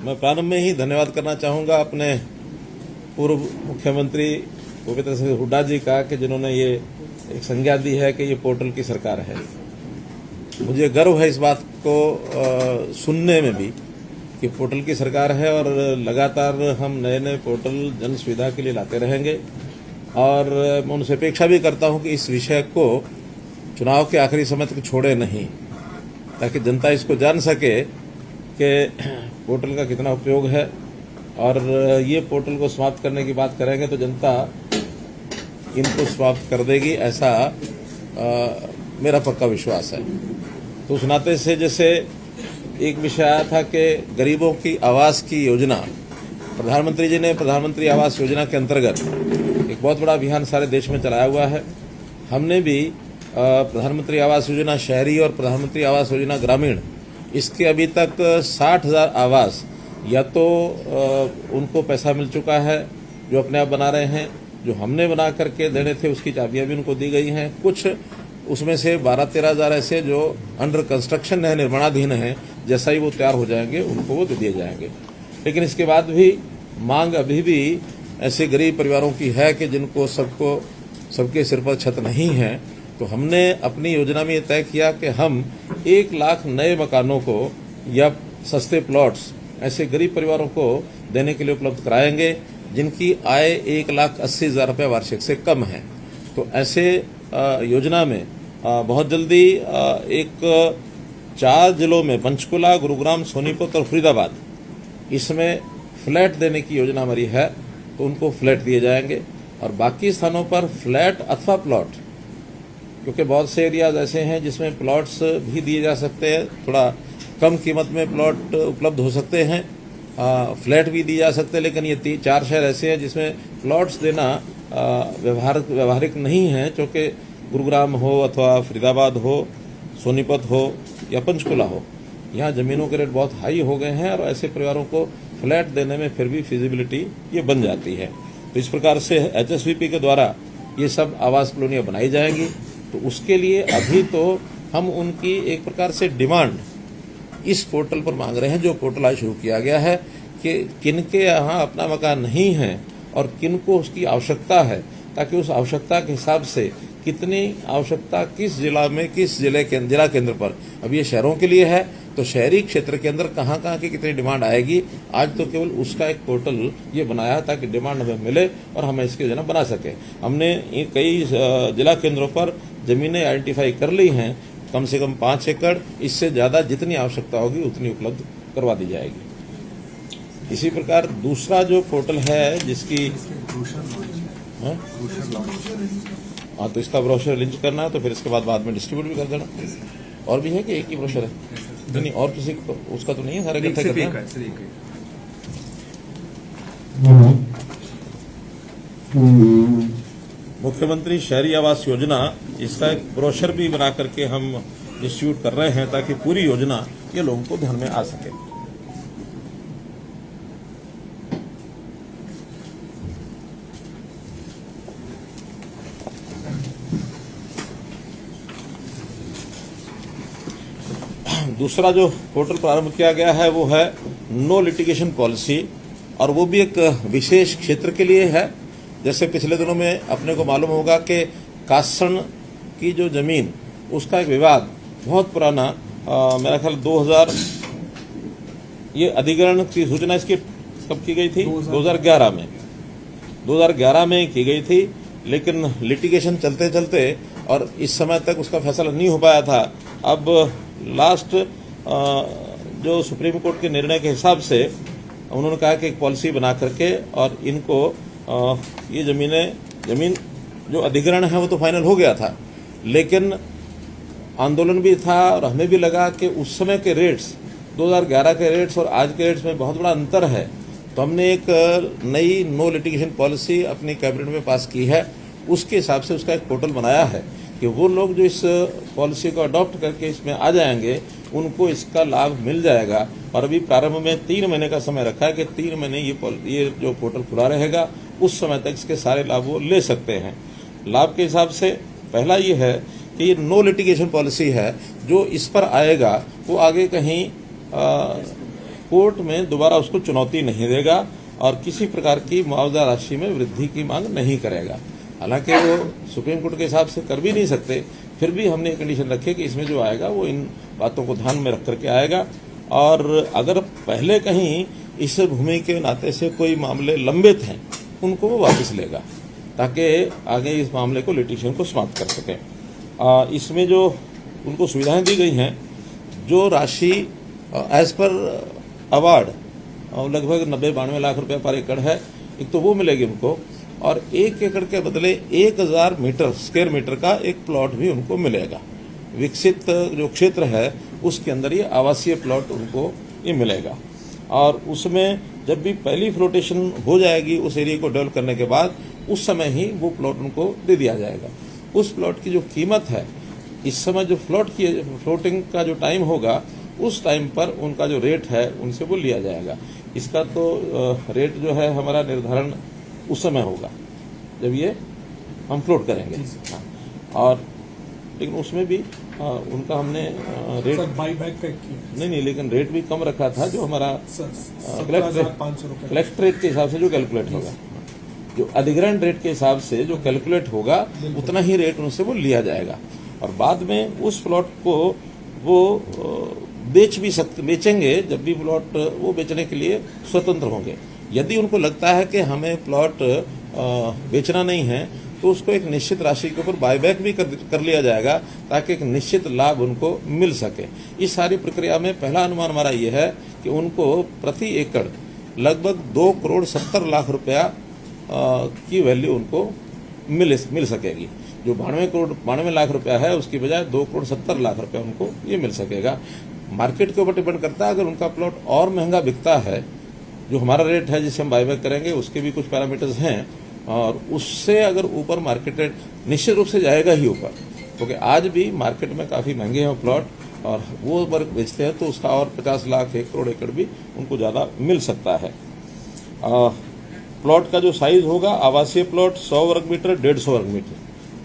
मैं प्रारंभ में ही धन्यवाद करना चाहूंगा अपने पूर्व मुख्यमंत्री भूपेंद्र सिंह हुड्डा जी का कि जिन्होंने ये एक संज्ञा दी है कि ये पोर्टल की सरकार है। मुझे गर्व है इस बात को सुनने में भी कि पोर्टल की सरकार है और लगातार हम नए नए पोर्टल जन सुविधा के लिए लाते रहेंगे। और मैं उनसे अपेक्षा भी करता हूं कि इस विषय को चुनाव के आखिरी समय तक छोड़े नहीं, ताकि जनता इसको जान सके कि पोर्टल का कितना उपयोग है। और ये पोर्टल को समाप्त करने की बात करेंगे तो जनता इनको समाप्त कर देगी, ऐसा मेरा पक्का विश्वास है। तो उस नाते से जैसे एक विषय आया था कि गरीबों की आवास की योजना, प्रधानमंत्री जी ने प्रधानमंत्री आवास योजना के अंतर्गत एक बहुत बड़ा अभियान सारे देश में चलाया हुआ है। हमने भी प्रधानमंत्री आवास योजना शहरी और प्रधानमंत्री आवास योजना ग्रामीण, इसके अभी तक 60,000 आवास या तो उनको पैसा मिल चुका है जो अपने आप बना रहे हैं, जो हमने बना करके देने थे उसकी चाबियां भी उनको दी गई हैं। कुछ उसमें से 12-13 हज़ार ऐसे जो अंडर कंस्ट्रक्शन है, निर्माणाधीन हैं, जैसा ही वो तैयार हो जाएंगे उनको वो दे दिए जाएंगे। लेकिन इसके बाद भी मांग अभी भी ऐसे गरीब परिवारों की है कि जिनको सबके सिर पर छत नहीं है। तो हमने अपनी योजना में ये तय किया कि हम 1 लाख नए मकानों को या सस्ते प्लॉट्स ऐसे गरीब परिवारों को देने के लिए उपलब्ध कराएंगे जिनकी आय 1,80,000 रुपये वार्षिक से कम है। तो ऐसे योजना में बहुत जल्दी एक 4 जिलों में पंचकुला, गुरुग्राम, सोनीपत और फरीदाबाद, इसमें फ्लैट देने की योजना हमारी है। तो उनको फ्लैट दिए जाएंगे और बाकी स्थानों पर फ्लैट अथवा प्लॉट, क्योंकि बहुत से एरियाज ऐसे हैं जिसमें प्लॉट्स भी दिए जा सकते हैं, थोड़ा कम कीमत में प्लॉट उपलब्ध हो सकते हैं, फ्लैट भी दिए जा सकते हैं। लेकिन ये 4 शहर ऐसे हैं जिसमें प्लॉट्स देना व्यवहारिक नहीं है, क्योंकि गुरुग्राम हो अथवा फरीदाबाद हो, सोनीपत हो या पंचकुला हो, यहाँ जमीनों के रेट बहुत हाई हो गए हैं और ऐसे परिवारों को फ्लैट देने में फिर भी फिजिबिलिटी ये बन जाती है। तो इस प्रकार से HSVP के द्वारा ये सब आवास कॉलोनियां बनाई जाएंगी। तो उसके लिए अभी तो हम उनकी एक प्रकार से डिमांड इस पोर्टल पर मांग रहे हैं, जो पोर्टल आज शुरू किया गया है, कि किनके यहाँ अपना मकान नहीं है और किनको उसकी आवश्यकता है, ताकि उस आवश्यकता के हिसाब से कितनी आवश्यकता किस जिला में, किस जिला केंद्र पर, अब ये शहरों के लिए है तो शहरी क्षेत्र के अंदर कहाँ की कितनी डिमांड आएगी, आज तो केवल उसका एक पोर्टल ये बनाया ताकि डिमांड हमें मिले और हम इसकी योजना बना सके। हमने कई जिला केंद्रों पर जमीनें आइडेंटिफाई कर ली हैं, कम से कम 5 एकड़, इससे ज्यादा जितनी आवश्यकता होगी उतनी उपलब्ध करवा दी जाएगी। इसी प्रकार दूसरा जो पोर्टल है जिसकी हाँ, तो इसका ब्रोशर लॉन्च करना है, तो फिर इसके बाद में डिस्ट्रीब्यूट भी कर देना। और भी है कि एक ही ब्रोशर है? नहीं, और किसी को उसका तो नहीं है, सारे इकट्ठे करना है। मुख्यमंत्री शहरी आवास योजना, इसका एक ब्रोशर भी बना करके हम डिस्ट्रीब्यूट कर रहे हैं ताकि पूरी योजना ये लोगों को ध्यान में आ सके। दूसरा जो पोर्टल प्रारंभ किया गया है वो है नो लिटिगेशन पॉलिसी, और वो भी एक विशेष क्षेत्र के लिए है। जैसे पिछले दिनों में अपने को मालूम होगा कि कासण की जो जमीन, उसका एक विवाद बहुत पुराना, मेरा ख्याल 2000, ये अधिग्रहण की सूचना इसकी कब की गई थी? 2011 में की गई थी। लेकिन लिटिगेशन चलते चलते और इस समय तक उसका फैसला नहीं हो पाया था। अब लास्ट जो सुप्रीम कोर्ट के निर्णय के हिसाब से उन्होंने कहा कि एक पॉलिसी बना करके और इनको ये जमीन जो अधिग्रहण है वो तो फाइनल हो गया था, लेकिन आंदोलन भी था और हमें भी लगा कि उस समय के रेट्स, 2011 के रेट्स और आज के रेट्स में बहुत बड़ा अंतर है। तो हमने एक नई नो लिटिगेशन पॉलिसी अपनी कैबिनेट में पास की है। उसके हिसाब से उसका एक पोर्टल बनाया है कि वो लोग जो इस पॉलिसी को अडॉप्ट करके इसमें आ जाएंगे उनको इसका लाभ मिल जाएगा। और अभी प्रारंभ में 3 महीने का समय रखा है कि 3 महीने ये जो पोर्टल खुला रहेगा, उस समय तक इसके सारे लाभ वो ले सकते हैं। लाभ के हिसाब से पहला ये है कि ये नो लिटिगेशन पॉलिसी है, जो इस पर आएगा वो आगे कहीं कोर्ट में दोबारा उसको चुनौती नहीं देगा और किसी प्रकार की मुआवजा राशि में वृद्धि की मांग नहीं करेगा। हालांकि वो सुप्रीम कोर्ट के हिसाब से कर भी नहीं सकते, फिर भी हमने कंडीशन रखी कि इसमें जो आएगा वो इन बातों को ध्यान में रख करके आएगा। और अगर पहले कहीं इस भूमि के नाते से कोई मामले लंबित हैं उनको वो वापस लेगा, ताकि आगे इस मामले को लिटिगेशन को समाप्त कर सके। इसमें जो उनको सुविधाएं दी गई हैं, जो राशि एज पर अवार्ड लगभग 90-92 लाख रुपए पर एकड़ है, एक तो वो मिलेगी उनको, और 1 एकड़ के बदले 1000 स्क्वायर मीटर का एक प्लॉट भी उनको मिलेगा। विकसित जो क्षेत्र है उसके अंदर ये आवासीय प्लॉट उनको ये मिलेगा। और उसमें जब भी पहली फ्लोटेशन हो जाएगी उस एरिया को डेवलप करने के बाद, उस समय ही वो प्लॉट उनको दे दिया जाएगा। उस प्लॉट की जो कीमत है, इस समय जो फ्लोटिंग का जो टाइम होगा, उस टाइम पर उनका जो रेट है उनसे वो लिया जाएगा। इसका तो रेट जो है हमारा निर्धारण उस समय होगा जब ये हम फ्लोट करेंगे। हाँ। और लेकिन उसमें भी उनका हमने रेट बाईबैक नहीं, लेकिन रेट भी कम रखा था, जो हमारा कलेक्ट्रेट के हिसाब से जो कैलकुलेट होगा, जो अधिग्रहण रेट के हिसाब से जो कैलकुलेट होगा, उतना ही रेट उनसे वो लिया जाएगा। और बाद में उस प्लॉट को वो बेचेंगे जब भी प्लॉट वो बेचने के लिए स्वतंत्र होंगे। यदि उनको लगता है कि हमें प्लॉट बेचना नहीं है, तो उसको एक निश्चित राशि के ऊपर बायबैक भी कर लिया जाएगा, ताकि एक निश्चित लाभ उनको मिल सके। इस सारी प्रक्रिया में पहला अनुमान हमारा ये है कि उनको प्रति एकड़ लगभग 2,70,00,000 रुपया की वैल्यू उनको मिल सकेगी। जो 92 लाख रुपया है उसकी बजाय 2,70,00,000 रुपया उनको ये मिल सकेगा। मार्केट के ऊपर डिपेंड करता है। अगर उनका प्लॉट और महंगा बिकता है, जो हमारा रेट है जिसे हम बायबैक करेंगे, उसके भी कुछ पैरामीटर्स हैं, और उससे अगर ऊपर मार्केट रेट निश्चित रूप से जाएगा ही ऊपर, क्योंकि आज भी मार्केट में काफी महंगे हैं प्लॉट, और वो अगर बेचते हैं तो उसका और 50 लाख 1 करोड़ एकड़ भी उनको ज्यादा मिल सकता है। प्लॉट का जो साइज होगा, आवासीय प्लॉट 100 वर्ग मीटर, 150 वर्ग मीटर,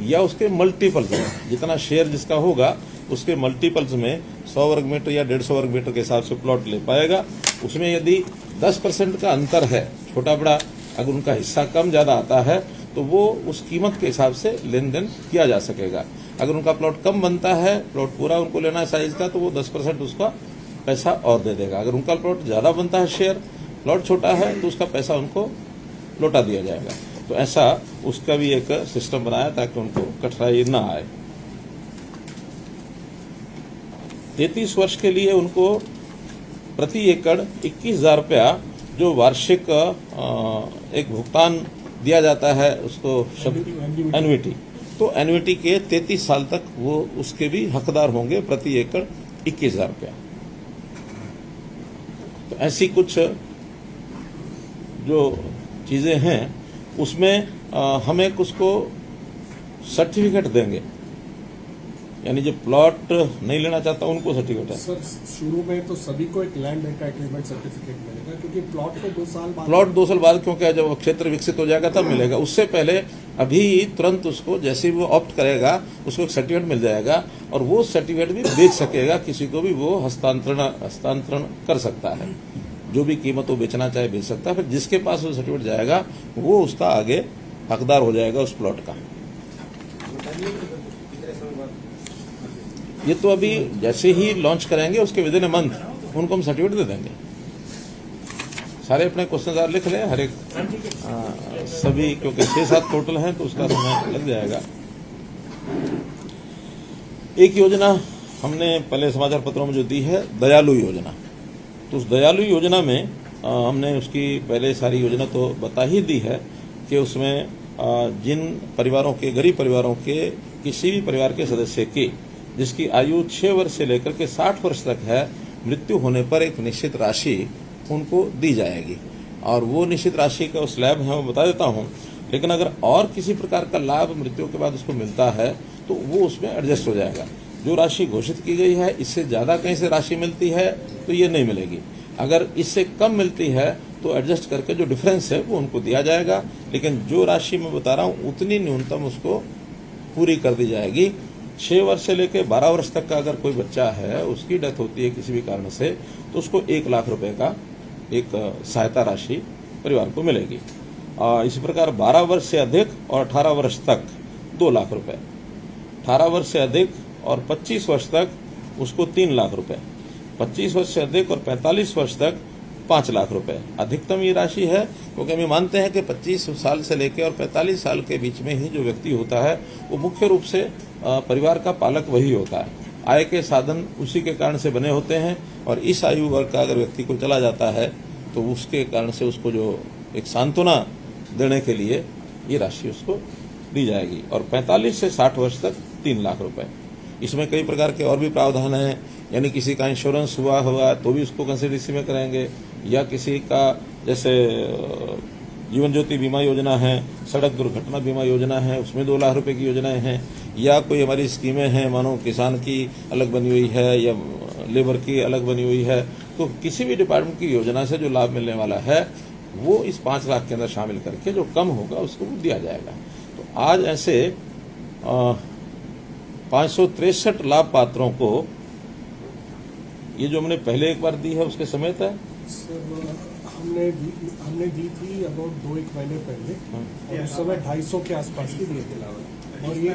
या उसके मल्टीपल्स में, जितना शेयर जिसका होगा उसके मल्टीपल्स में 100 वर्ग मीटर या 150 वर्ग मीटर के हिसाब से प्लॉट ले पाएगा। उसमें यदि 10% का अंतर है, छोटा बड़ा, अगर उनका हिस्सा कम ज्यादा आता है, तो वो उस कीमत के हिसाब से लेन देन किया जा सकेगा। अगर उनका प्लॉट कम बनता है, प्लॉट पूरा उनको लेना है साइज का, तो वो 10% उसका पैसा और दे देगा। अगर उनका प्लॉट ज्यादा बनता है, शेयर प्लॉट छोटा है, तो उसका पैसा उनको लौटा दिया जाएगा। तो ऐसा उसका भी एक सिस्टम बनाया ताकि उनको कठिनाई न आए। 33 वर्ष के लिए उनको प्रति एकड़ 21,000 रुपया जो वार्षिक एक भुगतान दिया जाता है, उसको एन्युटी, तो एन्युटी के 33 साल तक वो उसके भी हकदार होंगे, प्रति एकड़ 21,000 रुपया। तो ऐसी कुछ जो चीजें हैं, उसमें हमें उसको सर्टिफिकेट देंगे, यानी जो प्लॉट नहीं लेना चाहता उनको सर्टिफिकेट है। सर, शुरू में तो सभी को एक लैंड एग्रीमेंट सर्टिफिकेट मिलेगा, क्योंकि प्लॉट को 2 साल बाद क्योंकि जब क्षेत्र विकसित हो जाएगा तब मिलेगा। उससे पहले अभी तुरंत उसको जैसे ही वो ऑप्ट करेगा, उसको एक सर्टिफिकेट मिल जाएगा, और वो सर्टिफिकेट भी बेच सकेगा, किसी को भी वो हस्तांतरण कर सकता है। जो भी कीमत वो बेचना चाहे बेच सकता है। फिर जिसके पास वो सर्टिफिकेट जाएगा, वो उसका आगे हकदार हो जाएगा उस प्लॉट का। ये तो अभी जैसे ही लॉन्च करेंगे, उसके विदिन ए मंथ उनको हम सर्टिफिकेट दे देंगे। सारे अपने क्वेश्चन लिख लें, हर एक सभी, क्योंकि 6-7 टोटल हैं, तो उसका समय लग जाएगा। एक योजना हमने पहले समाचार पत्रों में जो दी है, दयालु योजना। तो उस दयालु योजना में हमने उसकी पहले सारी योजना तो बता ही दी है कि उसमें जिन परिवारों के, गरीब परिवारों के, किसी भी परिवार के सदस्य की जिसकी आयु 6 वर्ष से लेकर के 60 वर्ष तक है, मृत्यु होने पर एक निश्चित राशि उनको दी जाएगी। और वो निश्चित राशि का स्लैब है, मैं बता देता हूं। लेकिन अगर और किसी प्रकार का लाभ मृत्यु के बाद उसको मिलता है, तो वो उसमें एडजस्ट हो जाएगा। जो राशि घोषित की गई है, इससे ज्यादा कहीं से राशि मिलती है तो ये नहीं मिलेगी। अगर इससे कम मिलती है तो एडजस्ट करके जो डिफरेंस है वो उनको दिया जाएगा। लेकिन जो राशि मैं बता रहा हूं, उतनी न्यूनतम उसको पूरी कर दी जाएगी। 6 वर्ष से लेकर 12 वर्ष तक का अगर कोई बच्चा है, उसकी डेथ होती है किसी भी कारण से, तो उसको 1 लाख रुपए का एक सहायता राशि परिवार को मिलेगी। इसी प्रकार 12 वर्ष से अधिक और 18 वर्ष तक 2 लाख रुपए, 18 वर्ष से अधिक और 25 वर्ष तक उसको 3 लाख रुपए, 25 वर्ष से अधिक और 45 वर्ष तक 5 लाख रुपए अधिकतम ये राशि है। क्योंकि हम मानते हैं कि 25 साल से लेकर और 45 साल के बीच में ही जो व्यक्ति होता है वो मुख्य रूप से परिवार का पालक वही होता है। आय के साधन उसी के कारण से बने होते हैं, और इस आयु वर्ग का अगर व्यक्ति को चला जाता है तो उसके कारण से उसको जो एक सांत्वना देने के लिए ये राशि उसको दी जाएगी। और 45 से 60 वर्ष तक 3 लाख रुपए। इसमें कई प्रकार के और भी प्रावधान हैं, यानी किसी का इंश्योरेंस हुआ तो भी उसको कंसिडरेशन में करेंगे, या किसी का जैसे जीवन ज्योति बीमा योजना है, सड़क दुर्घटना बीमा योजना है, उसमें 2 लाख रुपए की योजनाएं हैं, या कोई हमारी स्कीमें हैं, मानो किसान की अलग बनी हुई है या लेबर की अलग बनी हुई है, तो किसी भी डिपार्टमेंट की योजना से जो लाभ मिलने वाला है वो इस 5 लाख के अंदर शामिल करके जो कम होगा उसको दिया जाएगा। तो आज ऐसे 563 लाभ पात्रों को ये जो हमने पहले एक बार दी है उसके समेत है। सर, हमने दी थी अबाउट 2-1 महीने पहले, और उस समय 250 के आसपास की दिए थे, और ये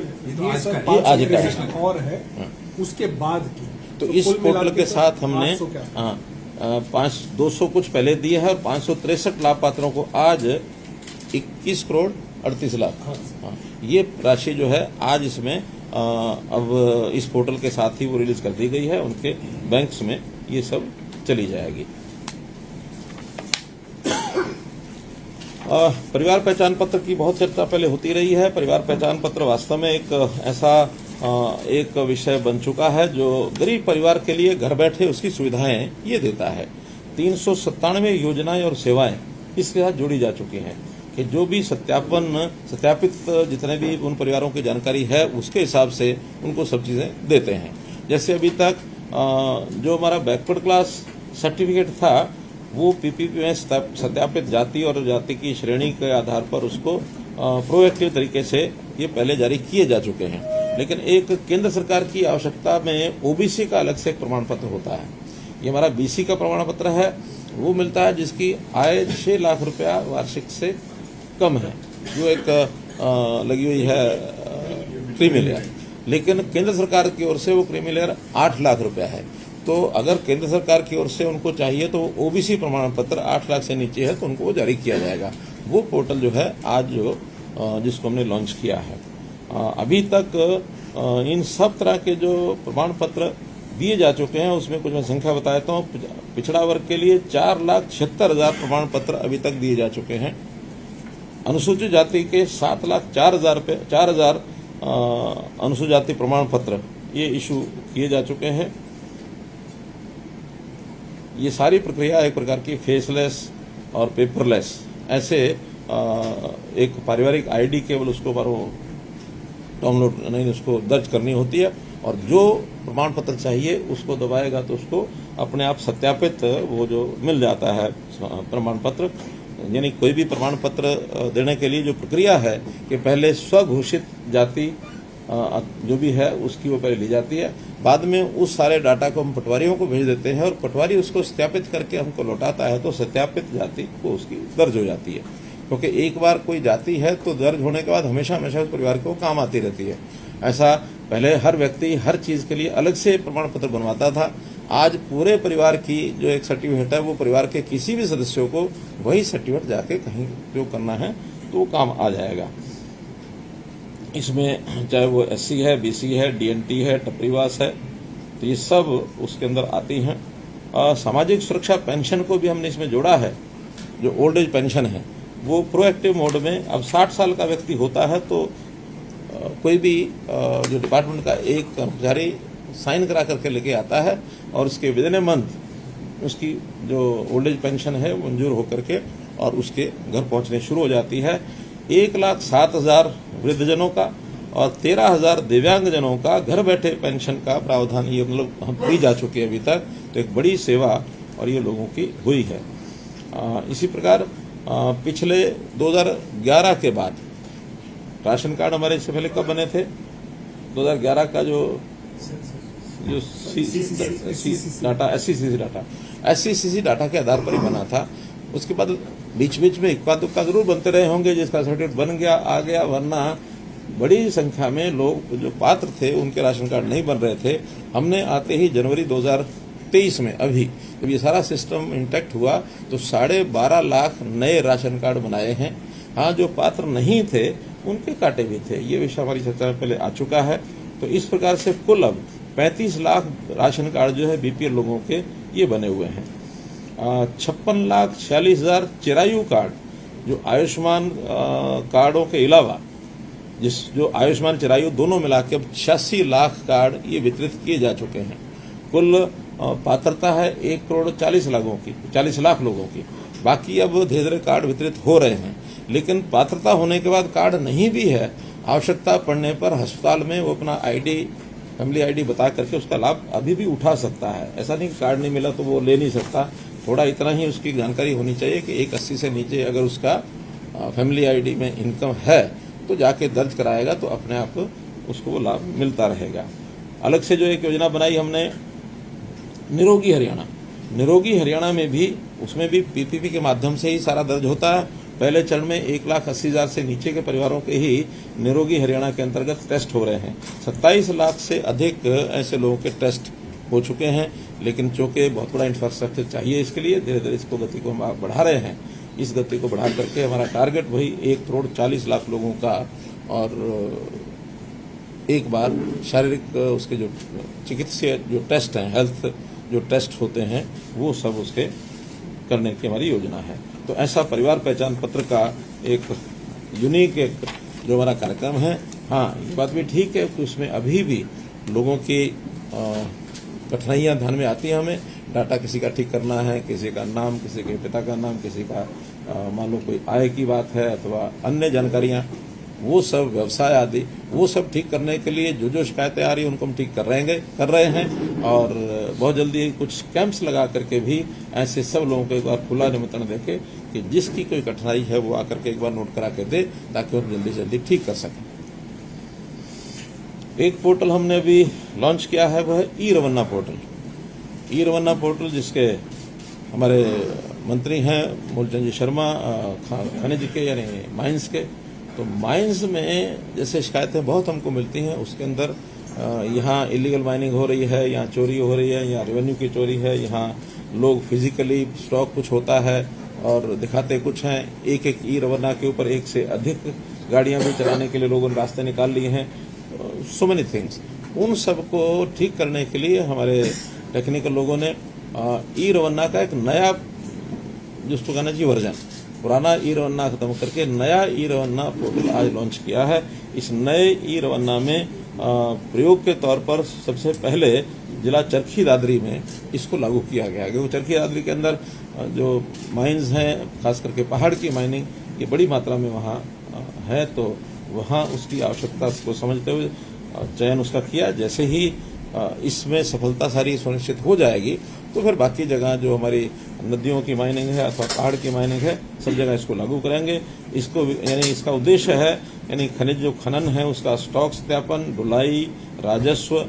सर 5 और है उसके बाद की। तो इस पोर्टल के साथ हमने 200 कुछ पहले दिए है, और 563 लाभ पात्रों को आज 21 करोड़ 38 लाख ये राशि जो है आज इसमें अब इस पोर्टल के साथ ही वो रिलीज कर दी गई है, उनके बैंक्स में ये सब चली जाएगी। परिवार पहचान पत्र की बहुत चर्चा पहले होती रही है। परिवार पहचान पत्र वास्तव में एक ऐसा एक विषय बन चुका है जो गरीब परिवार के लिए घर बैठे उसकी सुविधाएं ये देता है। 397 योजनाएं और सेवाएं इसके साथ जोड़ी जा चुकी हैं कि जो भी सत्यापित जितने भी उन परिवारों की जानकारी है उसके हिसाब से उनको सब चीजें देते हैं। जैसे अभी तक जो हमारा बैकवर्ड क्लास सर्टिफिकेट था वो पीपीपी में सत्यापित जाति और जाति की श्रेणी के आधार पर उसको प्रोएक्टिव तरीके से ये पहले जारी किए जा चुके हैं। लेकिन एक केंद्र सरकार की आवश्यकता में ओबीसी का अलग से एक प्रमाण पत्र होता है। ये हमारा बीसी का प्रमाण पत्र है, वो मिलता है जिसकी आय 6 लाख रुपया वार्षिक से कम है, जो एक लगी हुई है क्रीमी लेयर। लेकिन केंद्र सरकार की ओर से वो क्रीमी लेयर 8 लाख रुपया है। तो अगर केंद्र सरकार की ओर से उनको चाहिए तो ओबीसी प्रमाण पत्र 8 लाख से नीचे है तो उनको वो जारी किया जाएगा। वो पोर्टल जो है आज जो जिसको हमने लॉन्च किया है, अभी तक इन सब तरह के जो प्रमाण पत्र दिए जा चुके हैं उसमें कुछ मैं संख्या बता देता हूँ। पिछड़ा वर्ग के लिए 4,76,000 प्रमाण पत्र अभी तक दिए जा चुके हैं। अनुसूचित जाति के 7,04,000 अनुसूचित जाति प्रमाण पत्र ये इशू किए जा चुके हैं। ये सारी प्रक्रिया एक प्रकार की फेसलेस और पेपरलेस, ऐसे एक पारिवारिक आईडी केवल उसको पर डाउनलोड नहीं उसको दर्ज करनी होती है, और जो प्रमाण पत्र चाहिए उसको दबाएगा तो उसको अपने आप सत्यापित वो जो मिल जाता है प्रमाण पत्र। यानी कोई भी प्रमाण पत्र देने के लिए जो प्रक्रिया है कि पहले स्वघोषित जाति जो भी है उसकी वो पहले ली जाती है, बाद में उस सारे डाटा को हम पटवारियों को भेज देते हैं और पटवारी उसको सत्यापित करके हमको लौटाता है, तो सत्यापित जाति को उसकी दर्ज हो जाती है। क्योंकि एक बार कोई जाति है तो दर्ज होने के बाद हमेशा उस परिवार को काम आती रहती है। ऐसा पहले हर व्यक्ति हर चीज के लिए अलग से प्रमाण पत्र बनवाता था, आज पूरे परिवार की जो एक सर्टिफिकेट है वो परिवार के किसी भी सदस्यों को वही सर्टिफिकेट जाके कहीं जो करना है तो वो काम आ जाएगा। इसमें चाहे वो एससी है, बीसी है, डीएनटी है, टपरीवास है, तो ये सब उसके अंदर आती हैं। सामाजिक सुरक्षा पेंशन को भी हमने इसमें जोड़ा है। जो ओल्ड एज पेंशन है वो प्रोएक्टिव मोड में अब 60 साल का व्यक्ति होता है तो कोई भी जो डिपार्टमेंट का एक कर्मचारी साइन करा करके लेके आता है और उसके विदिन ए मंथ उसकी जो ओल्ड एज पेंशन है मंजूर होकर के और उसके घर पहुंचने शुरू हो जाती है। 1,07,000 वृद्धजनों का और 13,000 दिव्यांगजनों का घर बैठे पेंशन का प्रावधान ये मतलब हम दी जा चुकी है अभी तक, तो एक बड़ी सेवा और ये लोगों की हुई है। इसी प्रकार पिछले 2011 के बाद राशन कार्ड हमारे इससे पहले कब बने थे? 2011 का जो डाटा SCCC डाटा के आधार पर ही बना था। उसके बाद बीच में इक्का दुक्का जरूर बनते रहे होंगे, जिसका सर्टिफिकेट बन गया आ गया, वरना बड़ी संख्या में लोग जो पात्र थे उनके राशन कार्ड नहीं बन रहे थे। हमने आते ही जनवरी 2023 में अभी जब ये सारा सिस्टम इंटैक्ट हुआ तो 12.5 लाख नए राशन कार्ड बनाए हैं। हाँ, जो पात्र नहीं थे उनके काटे भी थे। ये विषय हमारी चर्चा में पहले आ चुका है। तो इस प्रकार से कुल अब 35 लाख राशन कार्ड जो है BPL लोगों के ये बने हुए हैं। 56,46,000 चिरायु कार्ड जो आयुष्मान कार्डों के अलावा जो आयुष्मान चिरायु दोनों मिला के अब 86 लाख कार्ड ये वितरित किए जा चुके हैं। कुल पात्रता है 1,40 लाख लोगों की। बाकी अब धीरे धीरे कार्ड वितरित हो रहे हैं, लेकिन पात्रता होने के बाद कार्ड नहीं भी है, आवश्यकता पड़ने पर अस्पताल में वो अपना फैमिली आईडी बता करके उसका लाभ अभी भी उठा सकता है। ऐसा नहीं कि कार्ड नहीं मिला तो वो ले नहीं सकता। थोड़ा इतना ही उसकी जानकारी होनी चाहिए कि 180 से नीचे अगर उसका फैमिली आईडी में इनकम है तो जाके दर्ज कराएगा तो अपने आप उसको वो लाभ मिलता रहेगा। अलग से जो एक योजना बनाई हमने निरोगी हरियाणा में भी, उसमें भी PPP के माध्यम से ही सारा दर्ज होता है। पहले चरण में 1,80,000 से नीचे के परिवारों के ही निरोगी हरियाणा के अंतर्गत टेस्ट हो रहे हैं। 27 लाख से अधिक ऐसे लोगों के टेस्ट हो चुके हैं, लेकिन चूंकि बहुत बड़ा इंफ्रास्ट्रक्चर चाहिए इसके लिए धीरे धीरे इसको गति को हम बढ़ा रहे हैं। इस गति को बढ़ा करके हमारा टारगेट वही 1,40,00,000 लोगों का, और एक बार शारीरिक उसके जो चिकित्सीय जो टेस्ट हैं, हेल्थ जो टेस्ट होते हैं, वो सब उसके करने की हमारी योजना है। तो ऐसा परिवार पहचान पत्र का एक यूनिक जो हमारा कार्यक्रम है। हाँ, ये बात भी ठीक है कि उसमें अभी भी लोगों की कठिनाइयां ध्यान में आती हैं। हमें डाटा किसी का ठीक करना है, किसी का नाम, किसी के पिता का नाम, किसी का मान लो कोई आय की बात है अथवा अन्य जानकारियां, वो सब व्यवसाय आदि, वो सब ठीक करने के लिए जो शिकायतें आ रही हैं उनको हम ठीक कर रहे हैं। और बहुत जल्दी कुछ कैंप्स लगा करके भी ऐसे सब लोगों को एक बार खुला निमंत्रण देके कि जिसकी कोई कठिनाई है वो आकर के एक बार नोट करा के दे, ताकि वो जल्दी जल्दी ठीक कर सकें। एक पोर्टल हमने अभी लॉन्च किया है, वह है ई-रवन्ना पोर्टल, जिसके हमारे मंत्री हैं मूलचंद जी शर्मा, खनिज के यानी माइंस के। तो माइंस में जैसे शिकायतें बहुत हमको मिलती हैं, उसके अंदर यहाँ इलीगल माइनिंग हो रही है, यहाँ चोरी हो रही है, यहाँ रेवेन्यू की चोरी है, यहाँ लोग फिजिकली स्टॉक कुछ होता है और दिखाते कुछ हैं। एक ई-रवन्ना के ऊपर एक से अधिक गाड़ियां भी चलाने के लिए लोगों ने रास्ते निकाल लिए हैं। सो मेनी थिंग्स, उन सबको ठीक करने के लिए हमारे टेक्निकल लोगों ने ई-रवन्ना का एक नया, जिसको कहना चाहिए वर्जन, पुराना ई-रवन्ना खत्म करके नया ई-रवन्ना पोर्टल आज लॉन्च किया है। इस नए ई-रवन्ना में प्रयोग के तौर पर सबसे पहले जिला चरखी दादरी में इसको लागू किया गया, क्योंकि चरखी दादरी के अंदर जो माइंस हैं, खास करके पहाड़ की माइनिंग ये बड़ी मात्रा में वहाँ है, तो वहाँ उसकी आवश्यकता को समझते हुए चयन उसका किया। जैसे ही इसमें सफलता सारी सुनिश्चित हो जाएगी तो फिर बाकी जगह जो हमारी नदियों की माइनिंग है अथवा पहाड़ की माइनिंग है, सब जगह इसको लागू करेंगे। इसको यानी इसका उद्देश्य है यानी खनिज जो खनन है उसका स्टॉक सत्यापन, ढुलाई, राजस्व,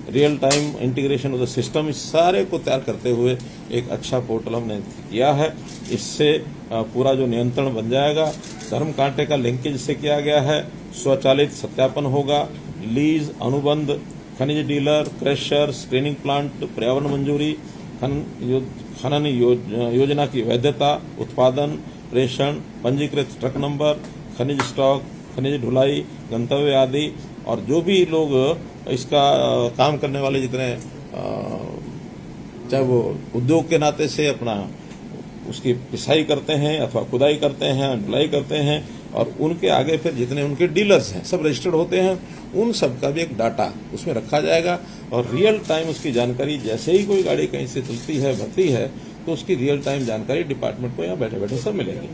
real time integration of the system, इस सारे को तैयार करते हुए एक अच्छा पोर्टल हमने किया है। इससे पूरा जो नियंत्रण बन जाएगा, धर्म कांटे का लिंकेज से किया गया है, स्वचालित सत्यापन होगा, लीज, अनुबंध, खनिज डीलर, क्रशर, स्क्रीनिंग प्लांट, पर्यावरण मंजूरी, खनन योजना की वैधता, उत्पादन, प्रेषण, पंजीकृत ट्रक नंबर, खनिज स्टॉक, खनिज ढुलाई, गंतव्य आदि, और जो भी लोग इसका काम करने वाले जितने चाहे वो उद्योग के नाते से अपना उसकी पिसाई करते हैं अथवा खुदाई करते हैं, ढुलाई करते हैं, और उनके आगे फिर जितने उनके डीलर्स हैं सब रजिस्टर्ड होते हैं, उन सब का भी एक डाटा उसमें रखा जाएगा। और रियल टाइम उसकी जानकारी, जैसे ही कोई गाड़ी कहीं से चलती है, भरती है, तो उसकी रियल टाइम जानकारी डिपार्टमेंट को यहाँ बैठे बैठे सब मिलेगी।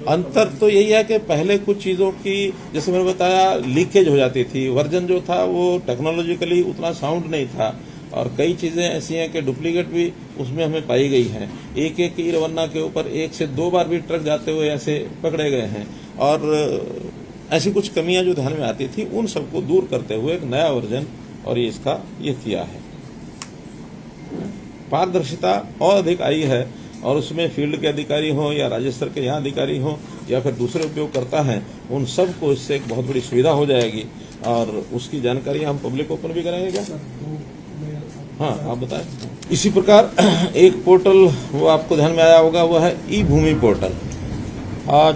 अंतर तो यही है कि पहले कुछ चीजों की, जैसे मैंने बताया, लीकेज हो जाती थी, वर्जन जो था वो टेक्नोलॉजिकली उतना साउंड नहीं था, और कई चीजें ऐसी हैं कि डुप्लीकेट भी उसमें हमें पाई गई हैं। एक ई-रवन्ना के ऊपर 1 से 2 बार भी ट्रक जाते हुए ऐसे पकड़े गए हैं। और ऐसी कुछ कमियां जो ध्यान में आती थी उन सबको दूर करते हुए एक नया वर्जन और ये किया है। पारदर्शिता और अधिक आई है और उसमें फील्ड के अधिकारी हों या राज्य स्तर के यहाँ अधिकारी हों या फिर दूसरे उपयोगकर्ता हैं, उन सबको इससे एक बहुत बड़ी सुविधा हो जाएगी और उसकी जानकारी हम पब्लिक ओपन भी करेंगे क्या? हाँ, आप बताएं। इसी प्रकार एक पोर्टल वो आपको ध्यान में आया होगा, वो है ई भूमि पोर्टल।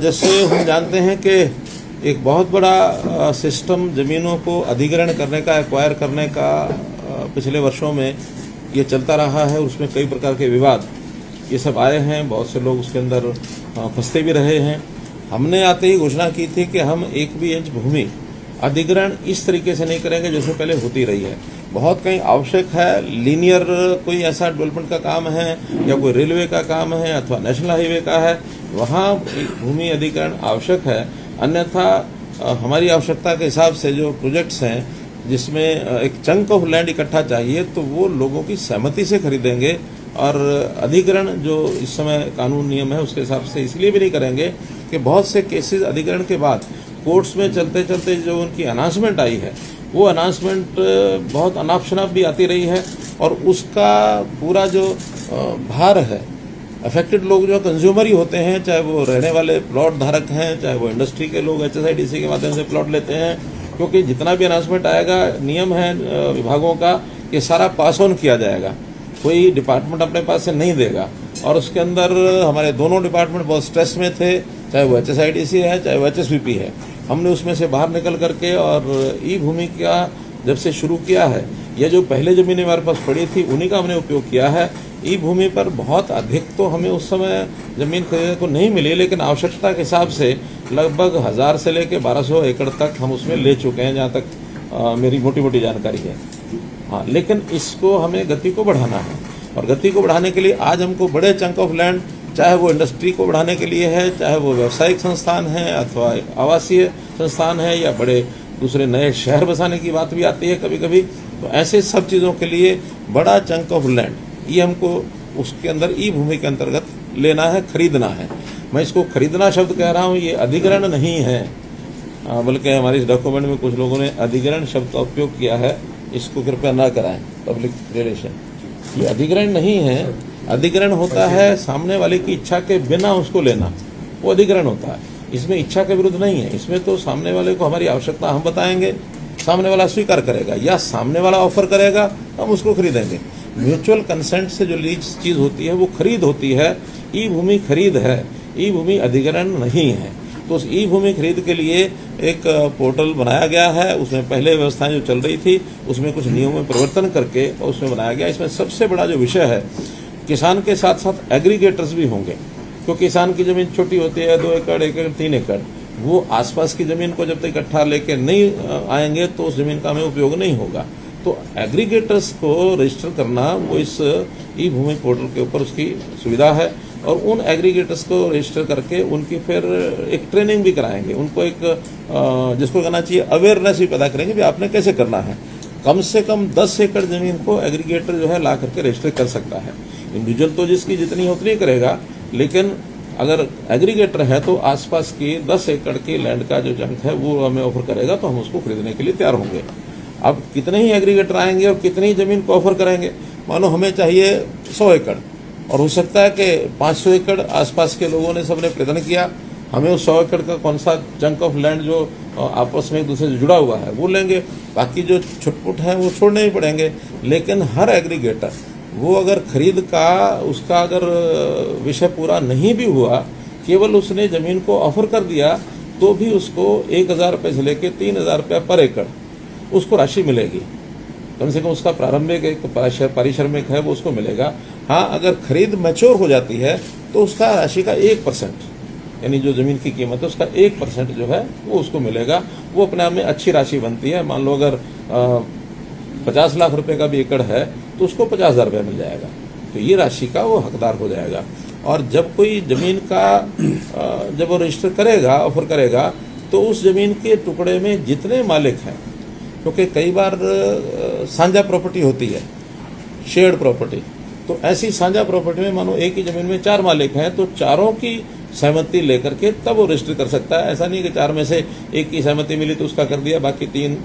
जैसे हम जानते हैं कि एक बहुत बड़ा सिस्टम जमीनों को अधिग्रहण करने का, एक्वायर करने का पिछले वर्षों में ये चलता रहा है। उसमें कई प्रकार के विवाद ये सब आए हैं, बहुत से लोग उसके अंदर फंसते भी रहे हैं। हमने आते ही घोषणा की थी कि हम 1 भी इंच भूमि अधिग्रहण इस तरीके से नहीं करेंगे जैसे पहले होती रही है। बहुत कहीं आवश्यक है, लीनियर कोई ऐसा डेवलपमेंट का काम है या कोई रेलवे का काम है अथवा नेशनल हाईवे का है, वहाँ भूमि अधिग्रहण आवश्यक है। अन्यथा हमारी आवश्यकता के हिसाब से जो प्रोजेक्ट्स हैं जिसमें एक चंक ऑफ लैंड इकट्ठा चाहिए तो वो लोगों की सहमति से खरीदेंगे और अधिग्रहण जो इस समय कानून नियम है उसके हिसाब से इसलिए भी नहीं करेंगे कि बहुत से केसेस अधिग्रहण के बाद कोर्ट्स में चलते चलते जो उनकी अनाउंसमेंट आई है वो अनाउंसमेंट बहुत अनाप शनाप भी आती रही है और उसका पूरा जो भार है, अफेक्टेड लोग जो कंज्यूमर ही होते हैं, चाहे वो रहने वाले प्लॉट धारक हैं, चाहे वो इंडस्ट्री के लोग HSIDC के माध्यम से प्लॉट लेते हैं, क्योंकि जितना भी अनाउंसमेंट आएगा, नियम है विभागों का कि सारा पास ऑन किया जाएगा, कोई डिपार्टमेंट अपने पास से नहीं देगा। और उसके अंदर हमारे दोनों डिपार्टमेंट बहुत स्ट्रेस में थे, चाहे वो HSIDC है चाहे वो HSVP है। हमने उसमें से बाहर निकल करके और ई भूमि का जब से शुरू किया है, ये जो पहले जमीनें हमारे पास पड़ी थी उन्हीं का हमने उपयोग किया है। ई भूमि पर बहुत अधिक तो हमें उस समय जमीन खरीदने को नहीं मिली, लेकिन आवश्यकता के हिसाब से लगभग 1000 से लेकर 1200 एकड़ तक हम उसमें ले चुके हैं, जहाँ तक मेरी मोटी मोटी जानकारी है। हाँ, लेकिन इसको हमें गति को बढ़ाना है और गति को बढ़ाने के लिए आज हमको बड़े चंक ऑफ लैंड, चाहे वो इंडस्ट्री को बढ़ाने के लिए है, चाहे वो व्यावसायिक संस्थान है अथवा आवासीय संस्थान है या बड़े दूसरे नए शहर बसाने की बात भी आती है कभी कभी, तो ऐसे सब चीज़ों के लिए बड़ा चंक ऑफ लैंड ये हमको उसके अंदर ई भूमि के अंतर्गत लेना है, खरीदना है। मैं इसको खरीदना शब्द कह रहा हूँ, ये अधिग्रहण नहीं है, बल्कि हमारे इस डॉक्यूमेंट में कुछ लोगों ने अधिग्रहण शब्द का उपयोग किया है, इसको कृपया ना कराएं पब्लिक रिलेशन। ये अधिग्रहण नहीं है। अधिग्रहण होता है सामने वाले की इच्छा के बिना उसको लेना, वो अधिग्रहण होता है। इसमें इच्छा के विरुद्ध नहीं है, इसमें तो सामने वाले को हमारी आवश्यकता हम बताएंगे, सामने वाला स्वीकार करेगा या सामने वाला ऑफर करेगा, हम उसको खरीदेंगे। म्यूचुअल कंसेंट से जो लीज चीज होती है वो खरीद होती है। ई भूमि खरीद है, ई भूमि अधिग्रहण नहीं है। तो उस ई भूमि खरीद के लिए एक पोर्टल बनाया गया है। उसमें पहले व्यवस्थाएं जो चल रही थी उसमें कुछ नियमों में परिवर्तन करके और उसमें बनाया गया। इसमें सबसे बड़ा जो विषय है, किसान के साथ साथ एग्रीगेटर्स भी होंगे, क्योंकि किसान की जमीन छोटी होती है, 2 एकड़ 1 एकड़ 3 एकड़, वो आसपास की जमीन को जब तक इकट्ठा लेके नहीं आएंगे तो उस जमीन का हमें उपयोग नहीं होगा। तो एग्रीगेटर्स को रजिस्टर करना वो इस ई भूमि पोर्टल के ऊपर उसकी सुविधा है और उन एग्रीगेटर्स को रजिस्टर करके उनकी फिर एक ट्रेनिंग भी कराएंगे, उनको एक जिसको कहना चाहिए अवेयरनेस भी पैदा करेंगे भी आपने कैसे करना है। कम से कम 10 एकड़ जमीन को एग्रीगेटर जो है ला करके रजिस्टर कर सकता है। इंडिविजुअल तो जिसकी जितनी उतनी करेगा, लेकिन अगर एग्रीगेटर है तो आसपास की 10 एकड़ की लैंड का जो जंक है वो हमें ऑफर करेगा तो हम उसको खरीदने के लिए तैयार होंगे। अब कितने ही एग्रीगेटर आएंगे और कितनी ही जमीन को ऑफर करेंगे, मानो हमें चाहिए 100 एकड़ और हो सकता है कि 500 एकड़ आसपास के लोगों ने सबने प्रयत्न किया, हमें उस 100 एकड़ का कौन सा चंक ऑफ लैंड जो आपस में एक दूसरे से जुड़ा हुआ है वो लेंगे, बाकी जो छुटपुट है वो छोड़ने ही पड़ेंगे। लेकिन हर एग्रीगेटर वो अगर खरीद का उसका अगर विषय पूरा नहीं भी हुआ, केवल उसने जमीन को ऑफर कर दिया तो भी उसको 1000 रुपये से लेकर 3000 रुपये पर एकड़ उसको राशि मिलेगी। कम से कम उसका प्रारंभिक एक पारिश्रमिक है वो उसको मिलेगा। हाँ, अगर खरीद मैच्योर हो जाती है तो उसका राशि का 1%, यानी जो जमीन की कीमत है उसका 1% जो है वो उसको मिलेगा। वो अपने आप में अच्छी राशि बनती है। मान लो अगर 50 लाख रुपए का भी एकड़ है तो उसको 50,000 रुपये मिल जाएगा, तो ये राशि का वो हकदार हो जाएगा। और जब कोई जमीन का जब वो रजिस्टर करेगा, ऑफर करेगा, तो उस जमीन के टुकड़े में जितने मालिक हैं, क्योंकि कई बार साझा प्रॉपर्टी होती है, शेयर्ड प्रॉपर्टी, तो ऐसी साझा प्रॉपर्टी में मानो एक ही जमीन में 4 मालिक हैं तो चारों की सहमति लेकर के तब वो रजिस्टर कर सकता है। ऐसा नहीं कि 4 में से एक की सहमति मिली तो उसका कर दिया, बाकी 3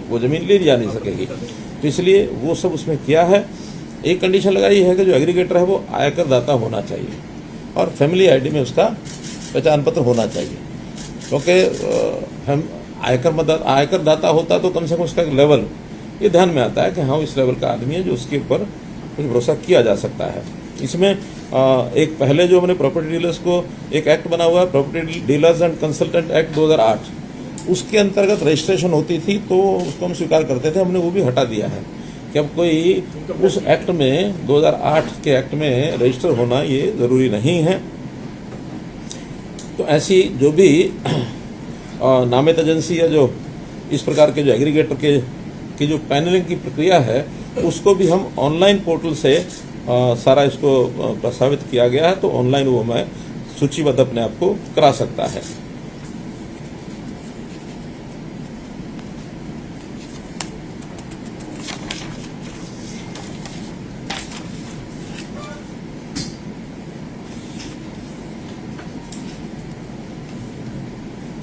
वो जमीन ली जा नहीं सकेगी। तो इसलिए वो सब उसमें किया है। एक कंडीशन लगाई है कि जो एग्रीगेटर है वो आयकर दाता होना चाहिए और फैमिली आईडी में उसका पहचान पत्र होना चाहिए, क्योंकि हम आयकर दाता होता तो कम से कम उसका एक लेवल ये ध्यान में आता है कि हाँ इस लेवल का आदमी है जो उसके ऊपर कुछ भरोसा किया जा सकता है। इसमें एक पहले जो हमने प्रॉपर्टी डीलर्स को एक एक्ट बना हुआ है, property dealers and consultant act 2008, उसके अंतर्गत रजिस्ट्रेशन होती थी तो उसको हम स्वीकार करते थे। हमने वो भी हटा दिया है कि अब कोई उस एक्ट में 2008 के एक्ट में रजिस्टर होना ये जरूरी नहीं है। तो ऐसी जो भी नामित एजेंसी या जो इस प्रकार के जो एग्रीगेटर की जो पैनलिंग की प्रक्रिया है उसको भी हम ऑनलाइन पोर्टल से सारा इसको प्रस्तावित किया गया है, तो ऑनलाइन वो मैं सूचीबद्ध अपने आप को करा सकता है।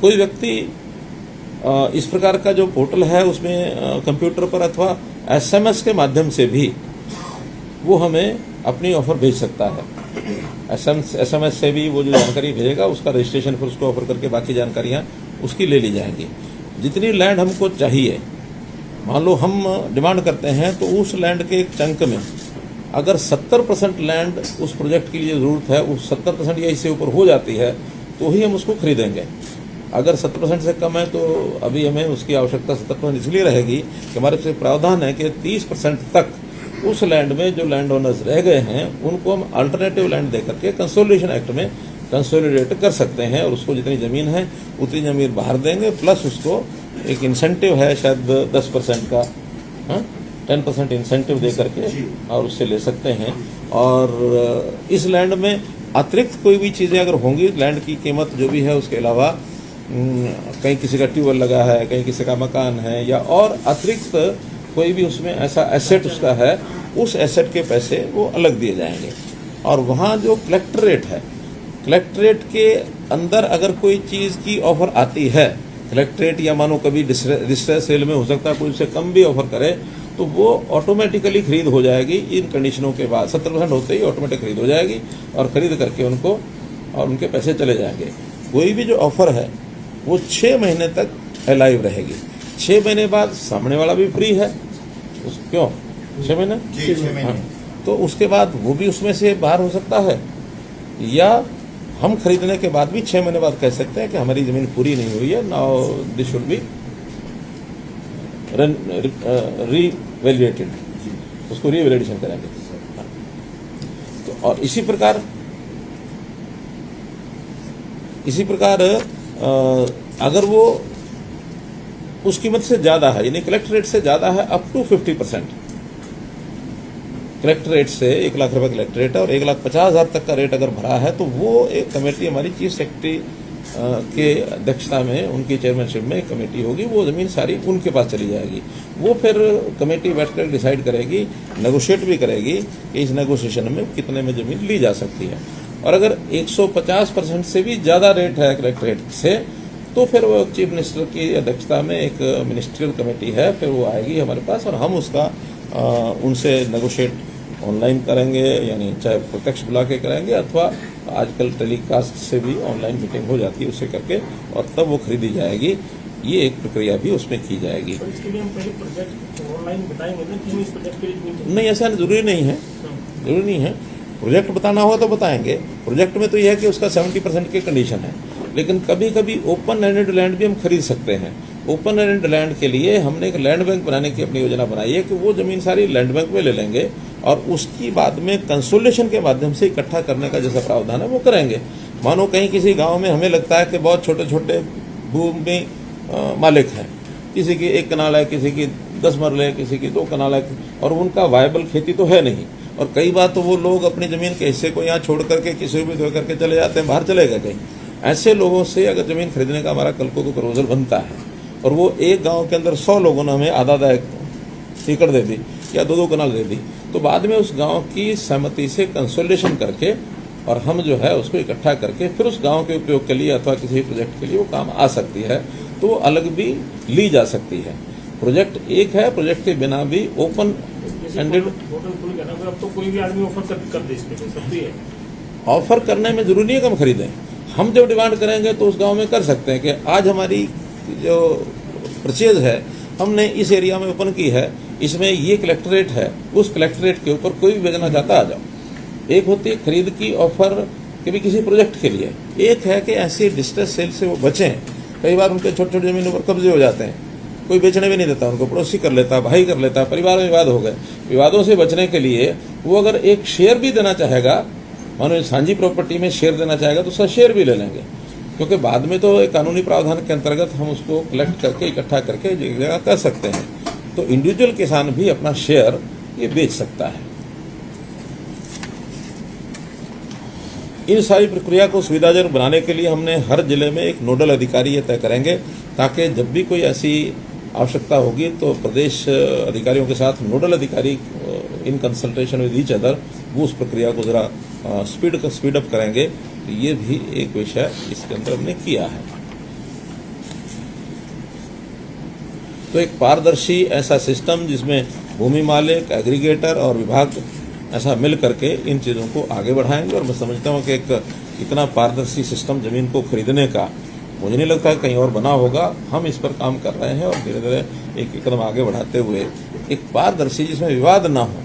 कोई व्यक्ति इस प्रकार का जो पोर्टल है उसमें कंप्यूटर पर अथवा एसएमएस के माध्यम से भी वो हमें अपनी ऑफर भेज सकता है। एसएमएस से भी वो जो जानकारी भेजेगा उसका रजिस्ट्रेशन फिर उसको ऑफर करके बाकी जानकारियां उसकी ले ली जाएंगी। जितनी लैंड हमको चाहिए, मान लो हम डिमांड करते हैं तो उस लैंड के एक चंक में अगर 70% लैंड उस प्रोजेक्ट के लिए जरूरत है, उस 70% या इससे ऊपर हो जाती है तो ही हम उसको खरीदेंगे। अगर 70% से कम है तो अभी हमें उसकी आवश्यकता 70% इसलिए रहेगी कि हमारे पास प्रावधान है कि 30% तक उस लैंड में जो लैंड ओनर्स रह गए हैं उनको हम अल्टरनेटिव लैंड देकर के कंसोलिडेशन एक्ट में कंसोलिडेट कर सकते हैं और उसको जितनी जमीन है उतनी जमीन बाहर देंगे, प्लस उसको एक इंसेंटिव है शायद 10% का, 10% इंसेंटिव दे करके और उससे ले सकते हैं। और इस लैंड में अतिरिक्त कोई भी चीज़ें अगर होंगी, लैंड की कीमत जो भी है उसके अलावा कहीं किसी का ट्यूबवेल लगा है, कहीं किसी का मकान है या और अतिरिक्त कोई भी उसमें ऐसा एसेट उसका है, उस एसेट के पैसे वो अलग दिए जाएंगे। और वहाँ जो कलेक्ट्रेट है, कलेक्ट्रेट के अंदर अगर कोई चीज़ की ऑफर आती है, कलेक्ट्रेट या मानो कभी डिस्ट्रेस सेल में हो सकता है कोई उससे कम भी ऑफर करे तो वो ऑटोमेटिकली खरीद हो जाएगी। इन कंडीशनों के बाद 70% होते ही ऑटोमेटिक खरीद हो जाएगी और खरीद करके उनको और उनके पैसे चले जाएंगे। कोई भी जो ऑफर है वो 6 महीने तक अलाइव रहेगी। 6 महीने बाद सामने वाला भी फ्री है, क्यों 6 महीने? जी, 6 महीने। तो उसके बाद वो भी उसमें से बाहर हो सकता है, या हम खरीदने के बाद भी 6 महीने बाद कह सकते हैं कि हमारी जमीन पूरी नहीं हुई है, नाउ दिस शुड बी रीवैल्यूएटेड, उसको रीवैल्यूएशन करेंगे। तो और इसी प्रकार अगर वो उस कीमत से ज्यादा है, यानी कलेक्टर रेट से ज्यादा है अप टू 50%, कलेक्टर रेट से 1 लाख रुपए कलेक्टर रेट है और 1,50,000 तक का रेट अगर भरा है तो वो एक कमेटी हमारी चीफ सेक्रेटरी के अध्यक्षता में, उनकी चेयरमैनशिप में एक कमेटी होगी, वो जमीन सारी उनके पास चली जाएगी। वो फिर कमेटी बैठकर डिसाइड करेगी, नेगोशिएट भी करेगी कि इस नेगोशिएशन में कितने में जमीन ली जा सकती है। और अगर 150% से भी ज्यादा रेट है कलेक्टर रेट से, तो फिर वो चीफ मिनिस्टर की अध्यक्षता में एक मिनिस्ट्रियल कमेटी है, फिर वो आएगी हमारे पास और हम उसका उनसे नेगोशिएट ऑनलाइन करेंगे, यानी चाहे प्रत्यक्ष बुला के करेंगे अथवा आजकल टेलीकास्ट से भी ऑनलाइन मीटिंग हो जाती है, उससे करके और तब वो खरीदी जाएगी। ये एक प्रक्रिया भी उसमें की जाएगी। तो इसके लिए हम पहले प्रोजेक्ट ऑनलाइन बताएंगे ना कि इस प्रोजेक्ट के लिए नहीं, ऐसा जरूरी नहीं है, जरूरी नहीं है। प्रोजेक्ट बताना हो तो बताएंगे। प्रोजेक्ट में तो यह है कि उसका 70% की कंडीशन है, लेकिन कभी कभी ओपन एंडेड लैंड भी हम खरीद सकते हैं। ओपन एंडेड लैंड के लिए हमने एक लैंड बैंक बनाने की अपनी योजना बनाई है कि वो जमीन सारी लैंड बैंक में ले लेंगे और उसकी बाद में कंसोलिडेशन के माध्यम से इकट्ठा करने का जैसा प्रावधान है वो करेंगे। मानो कहीं किसी गांव में हमें लगता है कि बहुत छोटे छोटे भूमि मालिक हैं, किसी की 1 कनाल है, किसी की 10 मरले, किसी की 2 कनाल है और उनका वायबल खेती तो है नहीं, और कई बार तो वो लोग अपनी जमीन के हिस्से को यहाँ छोड़ करके किसी भी धो करके चले जाते हैं, बाहर चले गए कहीं। ऐसे लोगों से अगर जमीन खरीदने का हमारा कल को प्रपोजल बनता है और वो एक गांव के अंदर 100 लोगों ने हमें आधा एकड़ दे दी या 2-2 कनाल दे दी, तो बाद में उस गांव की सहमति से कंसोलिडेशन करके और हम जो है उसको इकट्ठा करके फिर उस गांव के उपयोग के लिए अथवा किसी प्रोजेक्ट के लिए वो काम आ सकती है, तो वो अलग भी ली जा सकती है। प्रोजेक्ट एक है, प्रोजेक्ट के बिना भी ओपन एंडेड पोर्टल खुल गया ना, अब तो कोई भी आदमी ऑफर कर दे इसके लिए, सब भी है। ऑफर करने में जरूरी नहीं है कि हम खरीदें। हम जब डिमांड करेंगे तो उस गांव में कर सकते हैं कि आज हमारी जो परचेज है हमने इस एरिया में ओपन की है, इसमें ये कलेक्ट्रेट है, उस कलेक्ट्रेट के ऊपर कोई भी बेचना चाहता आ जाओ। एक होती है खरीद की ऑफर कि भी किसी प्रोजेक्ट के लिए, एक है कि ऐसी डिस्ट्रेस सेल से वो बचें। कई बार उनके छोटे छोटे जमीनों पर कब्जे हो जाते हैं, कोई बेचने भी नहीं देता, उनको पड़ोसी कर लेता, भाई कर लेता, परिवार में विवाद हो गए। विवादों से बचने के लिए वो अगर एक शेयर भी देना चाहेगा, मानो सांझी प्रॉपर्टी में शेयर देना चाहेगा तो उसका शेयर भी ले लेंगे, क्योंकि बाद में तो एक कानूनी प्रावधान के अंतर्गत हम उसको कलेक्ट करके इकट्ठा करके एक जगह कर सकते हैं। तो इंडिविजुअल किसान भी अपना शेयर ये बेच सकता है। इन सारी प्रक्रिया को सुविधाजनक बनाने के लिए हमने हर जिले में एक नोडल अधिकारी ये तय करेंगे, ताकि जब भी कोई ऐसी आवश्यकता होगी तो प्रदेश अधिकारियों के साथ नोडल अधिकारी in consultation with each other वो उस प्रक्रिया को जरा स्पीड अप करेंगे। तो ये भी एक विषय इसके अंदर हमने किया है। तो एक पारदर्शी ऐसा सिस्टम जिसमें भूमि मालिक, एग्रीगेटर और विभाग ऐसा मिल करके इन चीजों को आगे बढ़ाएंगे। और मैं समझता हूं कि एक इतना पारदर्शी सिस्टम जमीन को खरीदने का मुझे नहीं लगता है कहीं और बना होगा। हम इस पर काम कर रहे हैं और धीरे धीरे एक कदम आगे बढ़ाते हुए एक पारदर्शी जिसमें विवाद ना हो,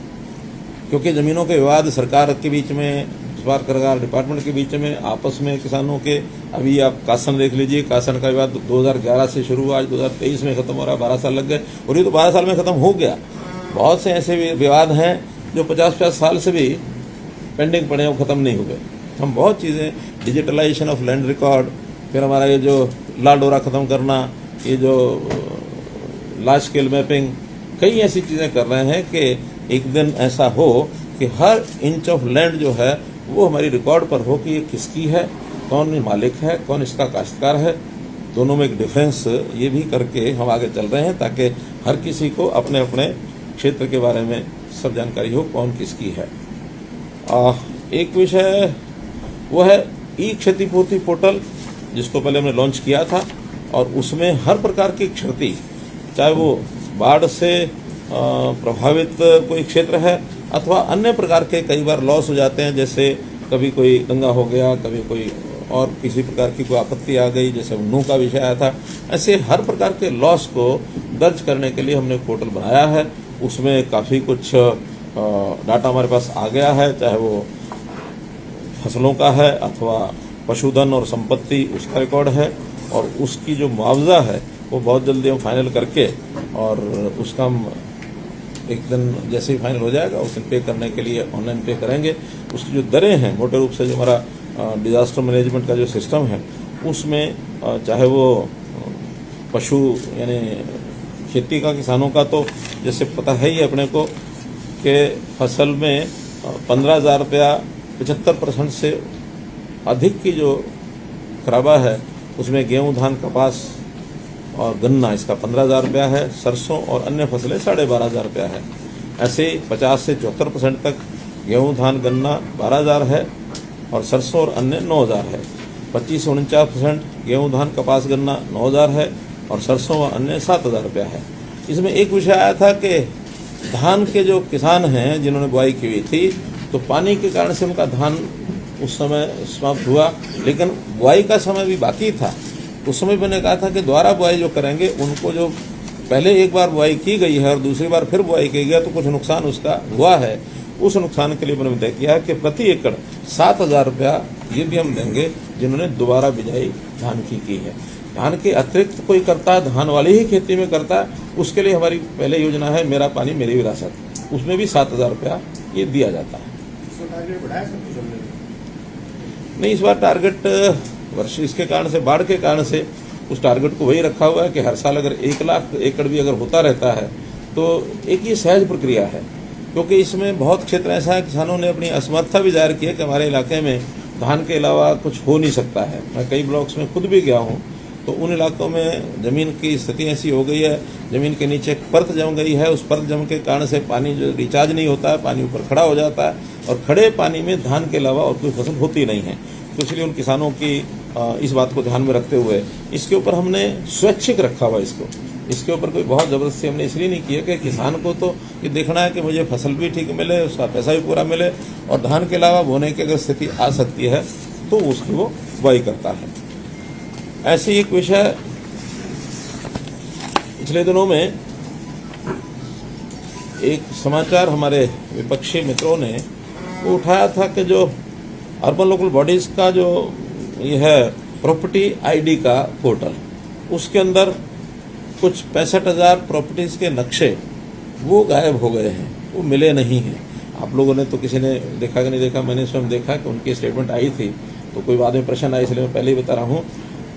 क्योंकि जमीनों के विवाद सरकार के बीच में, सरकार डिपार्टमेंट के बीच में, आपस में किसानों के, अभी आप कासन देख लीजिए, कासन का विवाद 2011 से शुरू हुआ, आज 2023 में खत्म हो रहा है, 12 साल लग गए और ये तो 12 साल में खत्म हो गया। बहुत से ऐसे विवाद हैं जो 50-50 साल से भी पेंडिंग पड़े हैं, वो खत्म नहीं हुए। हम बहुत चीजें, डिजिटलाइजेशन ऑफ लैंड रिकॉर्ड, फिर हमारा ये जो ला डोरा खत्म करना, ये जो लार्ज स्केल मैपिंग, कई ऐसी चीजें कर रहे हैं कि एक दिन ऐसा हो कि हर इंच ऑफ लैंड जो है वो हमारी रिकॉर्ड पर हो कि ये किसकी है, कौन मालिक है, कौन इसका काश्तकार है। दोनों में एक डिफरेंस ये भी करके हम आगे चल रहे हैं, ताकि हर किसी को अपने अपने क्षेत्र के बारे में सब जानकारी हो कौन किसकी है। एक विषय वो है ई क्षतिपूर्ति पोर्टल, जिसको पहले हमने लॉन्च किया था, और उसमें हर प्रकार की क्षति, चाहे वो बाढ़ से प्रभावित कोई क्षेत्र है अथवा अन्य प्रकार के कई बार लॉस हो जाते हैं, जैसे कभी कोई दंगा हो गया, कभी कोई और किसी प्रकार की कोई आपत्ति आ गई, जैसे उन्नू का विषय आया था। ऐसे हर प्रकार के लॉस को दर्ज करने के लिए हमने पोर्टल बनाया है। उसमें काफ़ी कुछ डाटा हमारे पास आ गया है, चाहे वो फसलों का है अथवा पशुधन और संपत्ति, उसका रिकॉर्ड है, और उसकी जो मुआवजा है वो बहुत जल्दी हम फाइनल करके, और उसका हम एक दिन जैसे ही फाइनल हो जाएगा उस दिन पे करने के लिए ऑनलाइन पे करेंगे। उसकी जो दरें हैं, मोटे रूप से जो हमारा डिजास्टर मैनेजमेंट का जो सिस्टम है उसमें, चाहे वो पशु यानी खेती का, किसानों का, तो जैसे पता है ही अपने को कि फसल में 15,000 रुपया 75% से अधिक की जो खराबा है उसमें गेहूं, धान, कपास और गन्ना, इसका 15,000 रुपया है। सरसों और अन्य फसलें 12,500 रुपया है। ऐसे 50 से 74% तक गेहूं, धान, गन्ना 12,000 है और सरसों और अन्य 9,000 है। 25 से 49% गेहूं, धान, कपास, गन्ना 9,000 है और सरसों और अन्य 7,000 रुपया है। इसमें एक विषय आया था कि धान के जो किसान हैं जिन्होंने बुआई की हुई थी, तो पानी के कारण से उनका धान उस समय समाप्त हुआ, लेकिन बुआई का समय भी बाकी था। उस समय मैंने कहा था कि दोबारा बुआई जो करेंगे उनको, जो पहले एक बार बुआई की गई है और दूसरी बार फिर बुआई की गई तो कुछ नुकसान उसका हुआ है, उस नुकसान के लिए मैंने तय किया कि प्रति एकड़ 7,000 रुपया ये भी हम देंगे जिन्होंने दोबारा बिजाई धान की है। धान के अतिरिक्त कोई करता है, धान वाली ही खेती में करता है, उसके लिए हमारी पहले योजना है मेरा पानी मेरी विरासत, उसमें भी 7,000 रुपया ये दिया जाता है। नहीं, इस बार टारगेट वर्ष इसके कारण से, बाढ़ के कारण से उस टारगेट को वही रखा हुआ है कि हर साल अगर 1 लाख एकड़ भी अगर होता रहता है तो एक ये सहज प्रक्रिया है, क्योंकि इसमें बहुत क्षेत्र ऐसा है किसानों ने अपनी असमर्थता भी जाहिर की है कि हमारे इलाके में धान के अलावा कुछ हो नहीं सकता है। मैं कई ब्लॉक्स में खुद भी गया हूँ तो उन इलाकों में जमीन की स्थिति ऐसी हो गई है, जमीन के नीचे एक परत जम गई है, उस परत जम के कारण से पानी जो रिचार्ज नहीं होता है, पानी ऊपर खड़ा हो जाता है और खड़े पानी में धान के अलावा और कोई फसल होती नहीं है। तो इसलिए उन किसानों की इस बात को ध्यान में रखते हुए इसके ऊपर हमने स्वैच्छिक रखा हुआ इसके ऊपर कोई बहुत जबरदस्ती हमने इसलिए नहीं किया कि किसान को तो ये देखना है कि मुझे फसल भी ठीक मिले, उसका पैसा भी पूरा मिले और धान के अलावा बोने की अगर स्थिति आ सकती है तो उसकी वो बुआई करता है। ऐसे ही एक विषय पिछले दिनों में एक समाचार हमारे विपक्षी मित्रों ने वो उठाया था कि जो अर्बन लोकल बॉडीज का जो ये है प्रॉपर्टी आईडी का पोर्टल, उसके अंदर कुछ 65,000 प्रॉपर्टीज के नक्शे वो गायब हो गए हैं, वो मिले नहीं हैं। आप लोगों ने तो किसी ने देखा कि नहीं देखा, मैंने स्वयं देखा कि उनकी स्टेटमेंट आई थी, तो कोई बाद में प्रश्न आया, इसलिए मैं पहले ही बता रहा हूँ।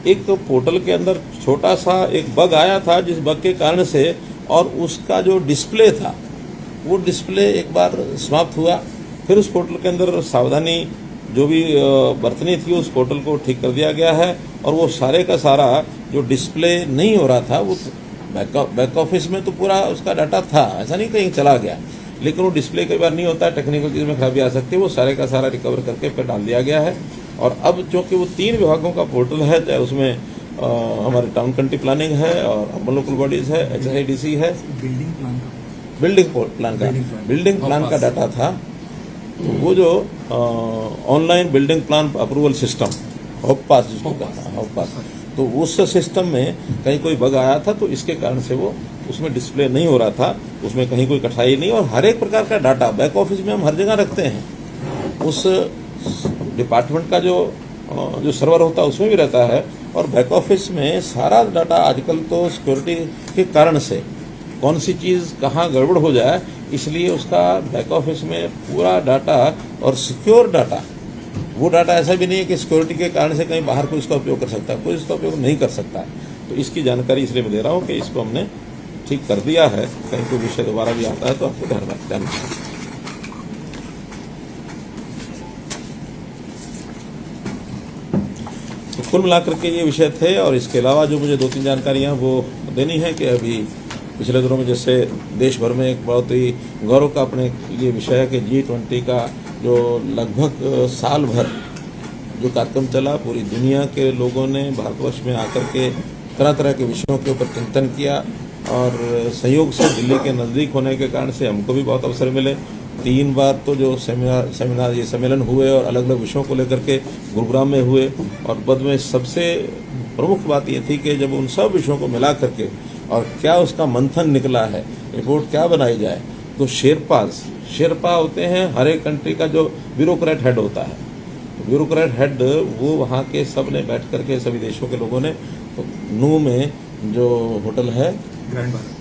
एक पोर्टल के अंदर छोटा सा एक बग आया था, जिस बग के कारण से और उसका जो डिस्प्ले था वो डिस्प्ले एक बार समाप्त हुआ। फिर उस पोर्टल के अंदर सावधानी जो भी बरतनी थी उस पोर्टल को ठीक कर दिया गया है और वो सारे का सारा जो डिस्प्ले नहीं हो रहा था वो बैक ऑफिस में तो पूरा उसका डाटा था, ऐसा नहीं कहीं चला गया, लेकिन वो डिस्प्ले कई बार नहीं होता है, टेक्निकल चीज में खराबी आ सकती है, वो सारे का सारा रिकवर करके फिर डाल दिया गया है। और अब चूंकि वो 3 विभागों का पोर्टल है, चाहे उसमें हमारे टाउन कंट्री प्लानिंग है और अर्बन लोकल बॉडीज है, HIDC है, बिल्डिंग प्लान का डाटा था, तो वो जो online building plan approval system हॉपपास जिसको कहता है हॉपपास, तो उस सिस्टम में कहीं कोई बग आया था, तो इसके कारण से वो उसमें डिस्प्ले नहीं हो रहा था, उसमें कहीं कोई कठिनाई नहीं। और हर एक प्रकार का डाटा बैक ऑफिस में हम हर जगह रखते हैं, उस डिपार्टमेंट का जो सर्वर होता है उसमें भी रहता है और बैक ऑफिस में सारा डाटा आजकल तो सिक्योरिटी के कारण से कौन सी चीज कहाँ गड़बड़ हो जाए, इसलिए उसका बैक ऑफिस में पूरा डाटा और सिक्योर डाटा, वो डाटा ऐसा भी नहीं है कि सिक्योरिटी के कारण से कहीं बाहर कोई इसका उपयोग कर सकता है, कोई इसका उपयोग नहीं कर सकता है। तो इसकी जानकारी इसलिए मैं दे रहा हूँ कि इसको हमने ठीक कर दिया है, कहीं कोई विषय दोबारा भी आता है तो आपको ध्यान रखना। तो कुल मिलाकर के ये विषय थे और इसके अलावा जो मुझे 2-3 जानकारियां वो देनी है कि अभी पिछले दिनों में जैसे देश भर में एक बहुत ही गौरव का अपने ये विषय है कि G20 का जो लगभग साल भर जो कार्यक्रम चला, पूरी दुनिया के लोगों ने भारतवर्ष में आकर के तरह तरह के विषयों के ऊपर चिंतन किया और संयोग से दिल्ली के नज़दीक होने के कारण से हमको भी बहुत अवसर मिले। 3 बार तो जो सेमिनार ये सम्मेलन हुए और अलग अलग विषयों को लेकर के गुरुग्राम में हुए और बाद में सबसे प्रमुख बात ये थी कि जब उन सब विषयों को मिला करके और क्या उसका मंथन निकला है, रिपोर्ट क्या बनाई जाए, तो शेरपा होते हैं हर एक कंट्री का जो ब्यूरोक्रेट हेड होता है, तो ब्यूरोक्रेट हेड वो वहाँ के सब ने बैठ करके सभी देशों के लोगों ने तो नू में जो होटल है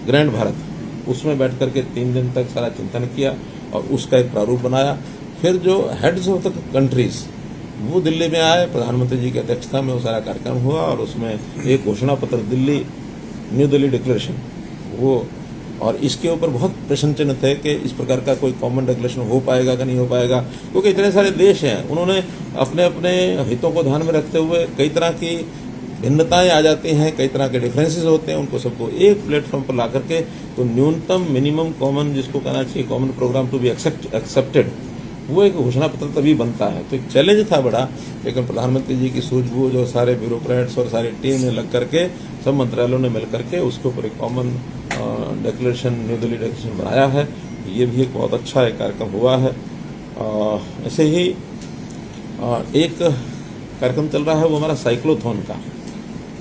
ग्रैंड भारत, उसमें बैठ करके 3 दिन तक सारा चिंतन किया और उसका एक प्रारूप बनाया। फिर जो हेड्स ऑफ द कंट्रीज वो दिल्ली में आए, प्रधानमंत्री जी की अध्यक्षता में वो सारा कार्यक्रम हुआ और उसमें एक घोषणा पत्र न्यू दिल्ली डिक्लेरेशन वो, और इसके ऊपर बहुत प्रश्न चिन्ह थे कि इस प्रकार का कोई कॉमन डिक्लेरेशन हो पाएगा कि नहीं हो पाएगा, क्योंकि इतने सारे देश हैं, उन्होंने अपने अपने हितों को ध्यान में रखते हुए कई तरह की भिन्नताएं आ जाती हैं, कई तरह के डिफरेंसेस होते हैं, उनको सबको एक प्लेटफॉर्म पर ला करके तो न्यूनतम मिनिमम कॉमन जिसको कहना चाहिए common program to be accepted, वो एक घोषणा पत्र तभी बनता है। तो एक चैलेंज था बड़ा, लेकिन प्रधानमंत्री जी की सूझबूझ और सारे ब्यूरोक्रेट्स और सारी टीम ने लग करके सब मंत्रालयों ने मिल करके उसके ऊपर एक common declaration new Delhi declaration बनाया है। ये भी एक बहुत अच्छा एक कार्यक्रम हुआ है। ऐसे ही एक कार्यक्रम चल रहा है वो हमारा साइक्लोथॉन का,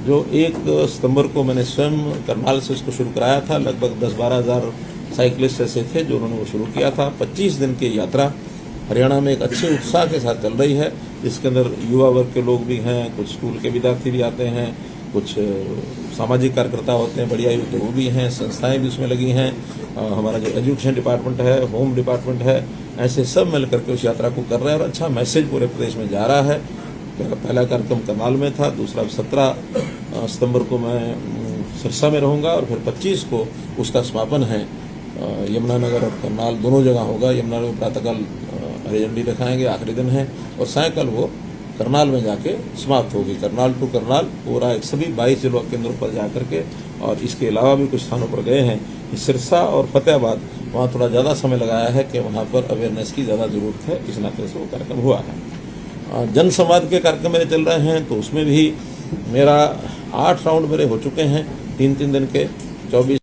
जो 1 सितंबर को मैंने स्वयं करनाल से उसको शुरू कराया था। लगभग 10-12 हज़ार साइकिलिस्ट ऐसे थे जो उन्होंने वो शुरू किया था। 25 दिन की यात्रा हरियाणा में एक अच्छे उत्साह के साथ चल रही है, जिसके अंदर युवा वर्ग के लोग भी हैं, कुछ स्कूल के विद्यार्थी भी आते हैं, कुछ सामाजिक कार्यकर्ता होते हैं, बढ़िया युवा वो भी हैं, संस्थाएं भी उसमें लगी हैं, हमारा जो एजुकेशन डिपार्टमेंट है, होम डिपार्टमेंट है, ऐसे सब मिल करके उस यात्रा को कर रहे हैं और अच्छा मैसेज पूरे प्रदेश में जा रहा है। पहला कार्यक्रम करनाल में था, दूसरा 17 सितंबर को मैं सिरसा में रहूंगा और फिर 25 को उसका समापन है यमुनानगर और करनाल दोनों जगह होगा। यमुनानगर में प्रातःकाल हरी झंडी दिखाएंगे, आखिरी दिन है, और सायंकाल वो करनाल में जाके समाप्त होगी। करनाल टू करनाल पूरा एक सभी 22 जिलों केंद्रों पर जाकर के, और इसके अलावा भी कुछ स्थानों पर गए हैं। सिरसा और फतेहाबाद वहाँ थोड़ा ज़्यादा समय लगाया है कि वहाँ पर अवेयरनेस की ज़्यादा जरूरत है, इस नाते से वो कार्यक्रम हुआ है। जन संवाद के कार्यक्रम मेरे चल रहे हैं, तो उसमें भी मेरा 8 राउंड मेरे हो चुके हैं 3-3 दिन के। 24